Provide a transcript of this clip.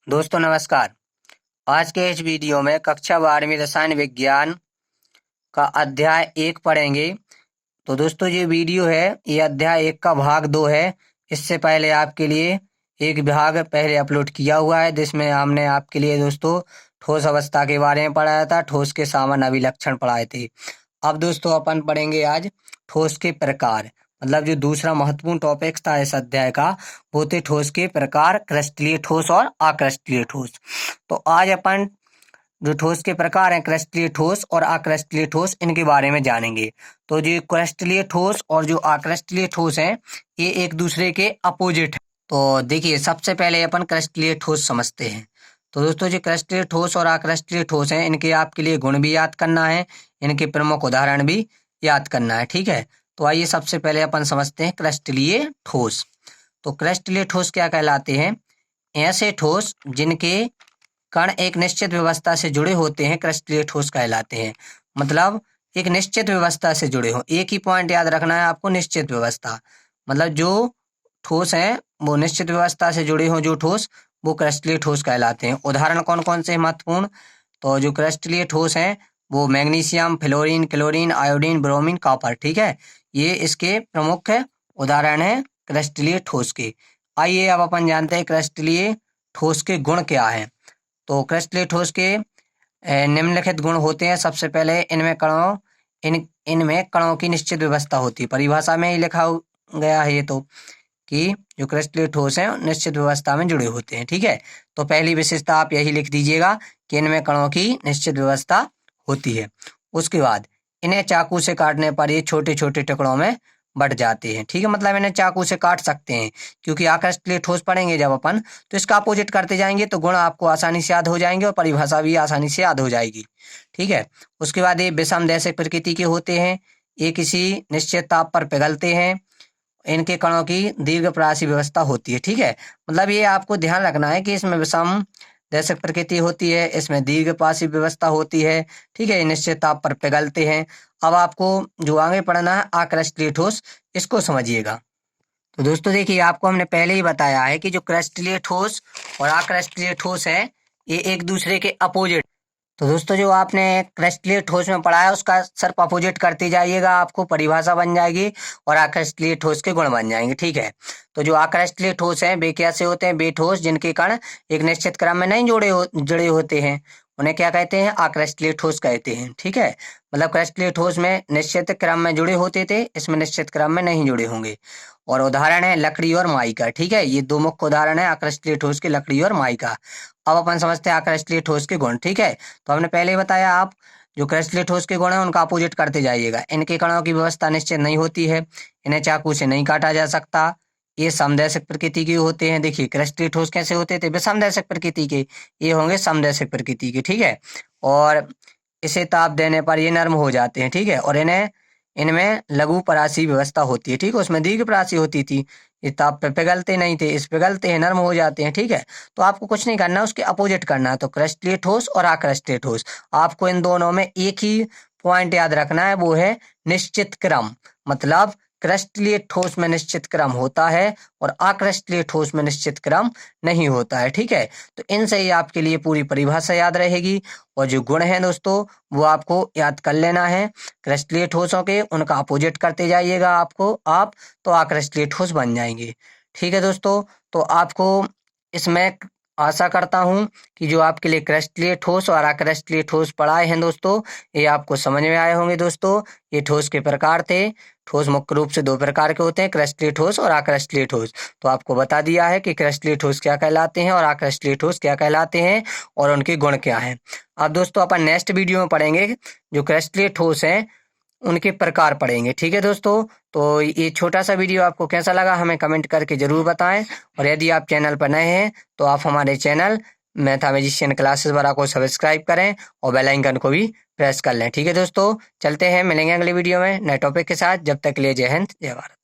दोस्तों नमस्कार। आज के इस वीडियो में कक्षा 12वीं रसायन विज्ञान का अध्याय 1 पढ़ेंगे। तो दोस्तों ये वीडियो है, ये अध्याय 1 का भाग 2 है। इससे पहले आपके लिए एक भाग पहले अपलोड किया हुआ है, जिसमें हमने आपके लिए दोस्तों ठोस अवस्था के बारे में पढ़ाया था, ठोस के सामान्य अभिलक्षण पढ़ाए थे। अब दोस्तों अपन पढ़ेंगे आज ठोस के प्रकार। मतलब जो दूसरा महत्वपूर्ण टॉपिक था इस अध्याय का, वो थे ठोस के प्रकार, क्रिस्टलीय ठोस और अक्रिस्टलीय ठोस। तो आज अपन जो ठोस के प्रकार हैं, क्रिस्टलीय ठोस और अक्रिस्टलीय ठोस, इनके बारे में जानेंगे। तो जो क्रिस्टलीय ठोस और जो अक्रिस्टलीय ठोस हैं, ये एक दूसरे के अपोजिट है। तो देखिए, सबसे पहले अपन क्रिस्टलीय ठोस समझते हैं। तो दोस्तों जो क्रिस्टलीय ठोस और अक्रिस्टलीय ठोस हैं, इनके आपके लिए गुण भी याद करना है, इनके प्रमुख उदाहरण भी याद करना है। ठीक है, तो आइए सबसे पहले अपन समझते हैं क्रिस्टलीय ठोस। तो क्रिस्टलीय ठोस क्या कहलाते हैं? ऐसे ठोस जिनके कण एक निश्चित व्यवस्था से जुड़े होते हैं क्रिस्टलीय ठोस कहलाते हैं। मतलब एक निश्चित व्यवस्था से जुड़े हो। एक ही पॉइंट याद रखना है आपको, निश्चित व्यवस्था। मतलब जो ठोस है वो निश्चित व्यवस्था से जुड़े हो, जो ठोस, वो क्रिस्टलीय ठोस कहलाते हैं। उदाहरण कौन कौन से महत्वपूर्ण? तो जो क्रिस्टलीय ठोस हैं वो magnesium, fluorine, chlorine, iodine, bromine, copper. ठीक है, ये इसके प्रमुख उदाहरण हैं क्रिस्टलीय ठोस के। आइए अब अपन जानते हैं क्रिस्टलीय ठोस के गुण क्या हैं। तो क्रिस्टलीय ठोस के निम्नलिखित गुण होते हैं। सबसे पहले इनमें कणों की निश्चित व्यवस्था होती है। परिभाषा में ही लिखा गया है ये तो, कि जो क्रिस्टलीय ठोस हैं निश्चित व्यवस्था में जुड़े होते हैं। ठीक है, तो पहली विशेषता आप यही लिख दीजिएगा कि इनमें कणों की निश्चित व्यवस्था होती है। उसके बाद इन्हें चाकू से काटने पर ये छोटे छोटे टुकड़ों में बट जाते हैं। ठीक है, मतलब इन्हें चाकू से काट सकते हैं, क्योंकि अक्रिस्टलीय ठोस पढ़ेंगे जब अपन, तो इसका अपोजिट करते जाएंगे तो गुण आपको आसानी से याद हो जाएंगे और परिभाषा भी आसानी से याद हो जाएगी। ठीक है, उसके बाद ये विषमदैशिक प्रकृति के होते हैं। ये किसी निश्चित ताप पर पिघलते हैं। इनके कणों की दीर्घप्रासी व्यवस्था होती है। ठीक है, मतलब ये आपको ध्यान रखना है कि इसमें विषम दैशिक प्रकृति होती है, इसमें दीर्घप्रासी व्यवस्था होती है। ठीक है, निश्चित ताप पर पिघलते हैं। अब आपको जो आगे पढ़ना है अक्रिस्टलीय ठोस, इसको समझिएगा। तो दोस्तों देखिए, आपको हमने पहले ही बताया है कि जो क्रिस्टलीय ठोस और अक्रिस्टलीय ठोस है, ये एक दूसरे के अपोजिट। तो दोस्तों जो आपने क्रिस्टलीय ठोस में पढ़ा है उसका सिर्फ अपोजिट करते जाइएगा, आपको परिभाषा बन जाएगी और अक्रिस्टलीय ठोस के गुण बन जाएंगे। ठीक है, तो जो अक्रिस्टलीय ठोस हैं वे कैसे होते हैं? वे ठोस जिनके कण एक निश्चित क्रम में नहीं जुड़े होते हैं, उन्हें क्या कहते हैं? अक्रिस्टलीय ठोस कहते हैं। ठीक है, मतलब क्रिस्टलीय ठोस में निश्चित क्रम में जुड़े होते थे, इसमें निश्चित क्रम में नहीं जुड़े होंगे। और उदाहरण है लकड़ी और माइका। ठीक है, ये दो मुख्य उदाहरण है अक्रिस्टलीय ठोस के, लकड़ी और माइका। अब अपन समझते हैं अक्रिस्टलीय ठोस के गुण। ठीक है, तो हमने पहले ही बताया, आप जो क्रिस्टलीय ठोस के गुण है उनका अपोजिट करते जाइएगा। इनके कणों की व्यवस्था निश्चित नहीं होती है, इन्हें चाकू से नहीं काटा जा सकता, ये समदैशिक प्रकृति के होते हैं। देखिए क्रिस्टलीय ठोस कैसे होते थे? विषमदैशिक प्रकृति के, ये होंगे समदैशिक प्रकृति के। ठीक है, और इसे ताप देने पर ये नर्म हो जाते हैं। ठीक है, और इनमें लघु परासी व्यवस्था होती है। ठीक है, उसमें दीर्घ परासी होती थी, ये ताप पे पिघलते नहीं थे, इस पिघलते हैं, नर्म हो जाते हैं। ठीक है, तो आपको कुछ नहीं करना, उसके अपोजिट करना है। तो क्रिस्टलीय ठोस और अक्रिस्टलीय ठोस, आपको इन दोनों में एक ही पॉइंट याद रखना है, वो है निश्चित क्रम। मतलब क्रिस्टलीय ठोस में निश्चित क्रम होता है और अक्रिस्टलीय ठोस में निश्चित क्रम नहीं होता है। ठीक है, तो इनसे ही आपके लिए पूरी परिभाषा याद रहेगी। और जो गुण हैं दोस्तों, वो आपको याद कर लेना है। क्रिस्टलीय ठोसों के उनका अपोजिट करते जाइएगा आप तो अक्रिस्टलीय ठोस बन जाएंगे। ठीक है दोस्तों, तो आपको इसमें आशा करता हूं कि जो आपके लिए क्रिस्टलीय ठोस और अक्रिस्टलीय ठोस पढ़ाए हैं दोस्तों, ये आपको समझ में आए होंगे। दोस्तों ये ठोस के प्रकार थे। ठोस मुख्य रूप से दो प्रकार के होते हैं, क्रिस्टलीय ठोस और अक्रिस्टलीय ठोस। तो आपको बता दिया है कि क्रिस्टलीय ठोस क्या कहलाते हैं और अक्रिस्टलीय ठोस क्या कहलाते हैं और उनके गुण क्या हैं। अब दोस्तों अपन नेक्स्ट वीडियो में पढ़ेंगे जो क्रिस्टलीय ठोस हैं उनके प्रकार पढ़ेंगे। ठीक है दोस्तों, तो ये छोटा सा वीडियो आपको कैसा लगा हमें कमेंट करके जरूर बताएं। और यदि आप चैनल पर नए हैं तो आप हमारे चैनल मैथा मैजिशियन क्लासेस वाला को सब्सक्राइब करें और बेल आइकन को भी प्रेस कर लें। ठीक है दोस्तों, चलते हैं, मिलेंगे अगले वीडियो में नए टॉपिक के साथ। जब तक के लिए जय हिंद, जय भारत।